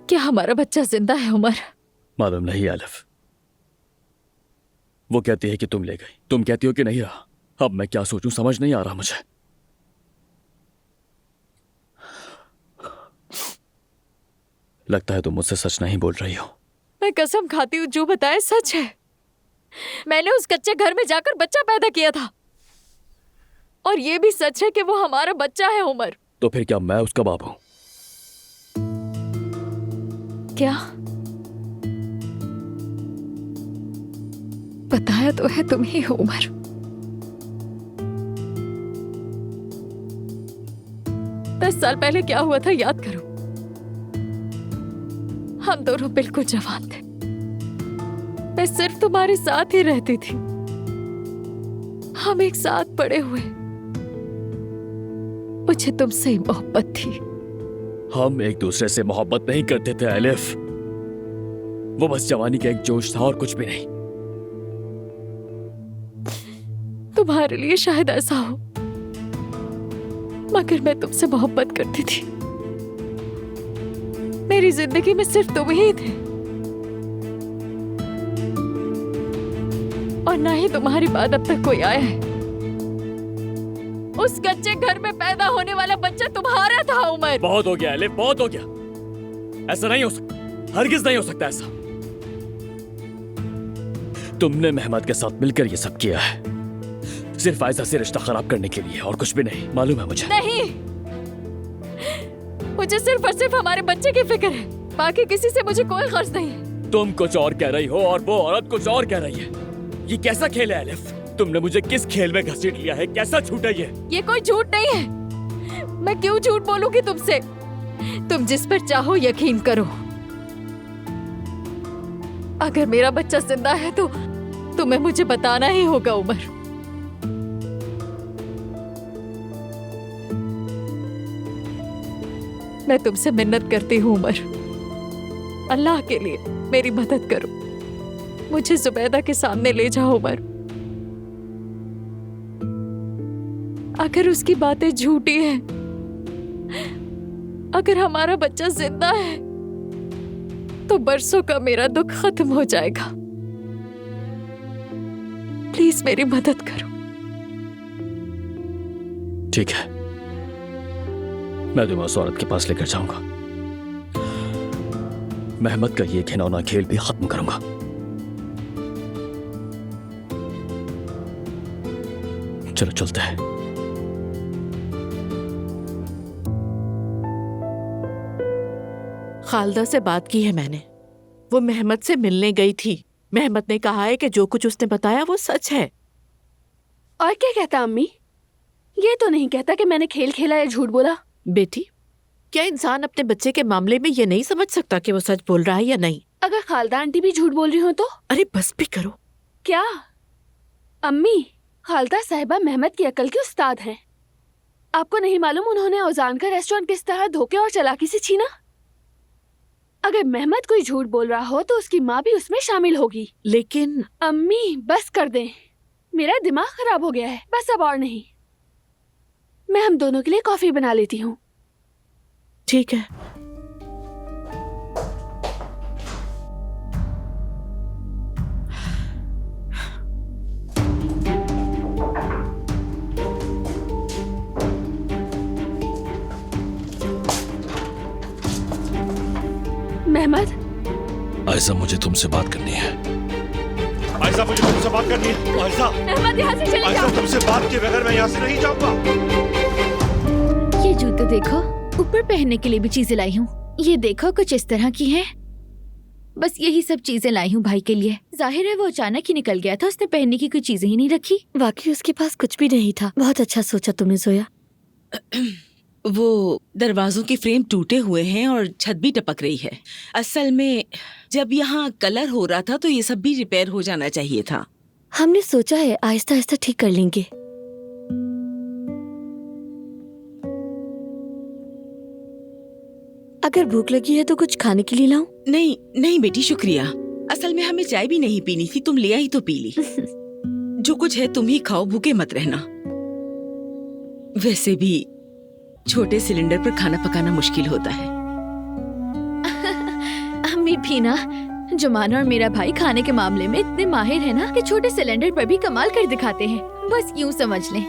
क्या हमारा बच्चा जिंदा है उमर? मालूम नहीं आलिफ। वो कहती है कि तुम ले गई, तुम कहती हो कि नहीं रहा। अब मैं क्या सोचूं समझ नहीं आ रहा मुझे। लगता है तुम मुझसे सच नहीं बोल रही हो। मैं कसम खाती हूँ जो बताए सच है। मैंने उस कच्चे घर में जाकर बच्चा पैदा किया था और ये भी सच है कि वो हमारा बच्चा है उमर। तो फिर क्या मैं उसका बाप हूं? क्या? बताया तो है तुम ही हो उमर। दस साल पहले क्या हुआ था याद करो। हम दोनों बिल्कुल जवान थे। मैं सिर्फ तुम्हारे साथ ही रहती थी। हम एक साथ बड़े हुए। मुझे तुमसे ही मोहब्बत थी। हम एक दूसरे से मोहब्बत नहीं करते थे आलिफ। वो बस जवानी का एक जोश था और कुछ भी नहीं। तुम्हारे लिए शायद ऐसा हो, मगर मैं तुमसे मोहब्बत करती थी। मेरी जिंदगी में सिर्फ तुम ही थे और ना ही तुम्हारी बाद अब तक कोई आया है। उस कच्चे घर में पैदा होने वाला बच्चा तुम्हारा था उमर। बहुत हो गया आलिफ, बहुत हो गया। ऐसा नहीं हो सकता, हरगिज नहीं हो सकता ऐसा। तुमने मेहमद के साथ मिलकर ये सब किया है सिर्फ आयशा से रिश्ता खराब करने के लिए और कुछ भी नहीं। मालूम है मुझे। नहीं, मुझे सिर्फ और सिर्फ हमारे बच्चे की फिक्र है। बाकी किसी से मुझे कोई गर्ज नहीं है। तुम कुछ और कह रही हो और वो औरत कुछ और कह रही है। ये कैसा खेल है आलिफ? तुमने मुझे किस खेल में घसीट लिया है? कैसा झूठ है ये कोई झूठ नहीं है। मैं क्यों झूठ बोलूंगी तुमसे? तुम जिस पर चाहो यकीन करो। अगर मेरा बच्चा जिंदा है तो तुम्हें मुझे बताना ही होगा उमर। मैं तुमसे मिन्नत करती हूँ उमर, अल्लाह के लिए मेरी मदद करो। मुझे जुबैदा के सामने ले जाओ उमर। अगर उसकी बातें झूठी हैं, अगर हमारा बच्चा जिंदा है तो बरसों का मेरा दुख खत्म हो जाएगा। प्लीज मेरी मदद करो। ठीक है, मैं तुम्हें उस औरत के पास लेकर जाऊंगा। मेहमद का ये घिनौना खेल भी खत्म करूंगा। चलो चलते हैं। खालदा से बात की है मैंने। वो मेहमद से मिलने गई थी। मेहमद ने कहा है कि जो कुछ उसने बताया वो सच है। और क्या कहता अम्मी? ये तो नहीं कहता कि मैंने खेल खेला या झूठ बोला। बेटी, क्या इंसान अपने बच्चे के मामले में ये नहीं समझ सकता कि वो सच बोल रहा है या नहीं? अगर खालदा आंटी भी झूठ बोल रही हो तो? अरे बस भी करो। क्या अम्मी, खालदा साहिबा मेहमद की अकल के उस्ताद हैं। आपको नहीं मालूम उन्होंने औजान का रेस्टोरेंट किस तरह धोखे और चालाकी से छीना? अगर मेहमद कोई झूठ बोल रहा हो तो उसकी माँ भी उसमें शामिल होगी। लेकिन अम्मी बस कर दें, मेरा दिमाग खराब हो गया है। बस अब और नहीं। मैं हम दोनों के लिए कॉफी बना लेती हूँ। ठीक है। मेहमद, आयशा, मुझे तुमसे बात करनी है। आयशा, मुझे तुमसे बात करनी है। आयशा, मेहमद यहाँ से चले आयशा, जाओ। तुमसे बात किए बगैर मैं यहाँ से नहीं जाऊंगा। ये जूते देखो, ऊपर पहनने के लिए भी चीजें लाई हूँ। ये देखो कुछ इस तरह की हैं। बस यही सब चीजें लाई हूँ भाई के लिए। जाहिर है वो अचानक ही निकल गया था, उसने पहनने की कोई चीजें ही नहीं रखी। वाकई उसके पास कुछ भी नहीं था। बहुत अच्छा सोचा तुमने जोया। वो दरवाजों के फ्रेम टूटे हुए हैं और छत भी टपक रही है। असल में जब यहाँ कलर हो रहा था तो ये सब भी रिपेयर हो जाना चाहिए था। हमने सोचा है आहिस्ता आहिस्ता ठीक कर लेंगे। अगर भूख लगी है तो कुछ खाने के लिए लाऊं? नहीं नहीं बेटी, शुक्रिया। असल में हमें चाय भी नहीं पीनी थी, तुम ले आई तो पी ली। जो कुछ है तुम ही खाओ, भूखे मत रहना। वैसे भी छोटे सिलेंडर पर खाना पकाना मुश्किल होता है। भी ना, जुमाना और मेरा भाई खाने के मामले में इतने माहिर है ना कि छोटे सिलेंडर पर भी कमाल कर दिखाते हैं। बस यूं समझ लें।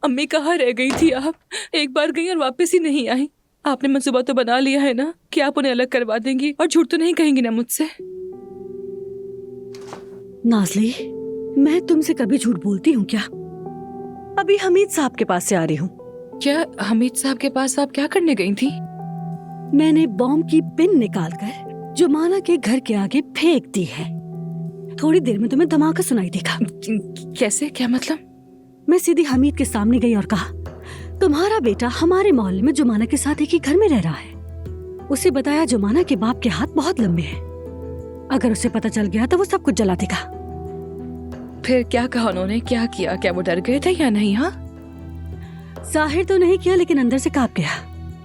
अम्मी कहाँ रह गई थी आप? एक बार गई और वापस ही नहीं आई। आपने मंसूबा तो बना लिया है ना कि आप उन्हें अलग करवा देंगी और झूठ तो नहीं कहेंगी ना मुझसे? नाज़ली, मैं तुमसे कभी झूठ बोलती हूँ क्या? अभी हमीद साहब के पास से आ रही हूँ। क्या हमीद साहब के पास आप क्या करने गई थी? मैंने बॉम्ब की पिन निकालकर जुमाना के घर के आगे फेंक दी है। थोड़ी देर में तुम्हें धमाका सुनाई देगा। कैसे? क्या मतलब? मैं सीधी हमीद के सामने गई और कहा, तुम्हारा बेटा हमारे मोहल्ले में जुमाना के साथ एक ही घर में रह रहा है। उसे बताया जुमाना के बाप के हाथ बहुत लंबे हैं, अगर उसे पता चल गया तो वो सब कुछ जला देगा। फिर क्या कहा उन्होंने? क्या किया? क्या वो डर गए थे या नहीं? हाँ, जाहिर तो नहीं किया लेकिन अंदर से कांप गया।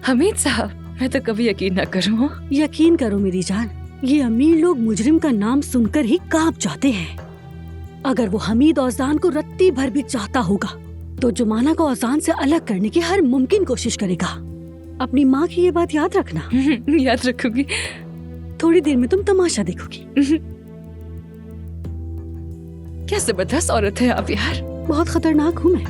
हमीद साहब, मैं तो कभी यकीन न करूँ। यकीन करो मेरी जान, ये अमीर लोग मुजरिम का नाम सुनकर ही कांप जाते हैं। अगर वो हमीद औजान को रत्ती भर भी चाहता होगा तो जुमाना को औजान से अलग करने की हर मुमकिन कोशिश करेगा। अपनी माँ की ये बात याद रखना। याद रखूंगी। थोड़ी देर में तुम तमाशा देखोगी। क्या जबरदस्त औरत है आप यार। बहुत खतरनाक हूँ मैं।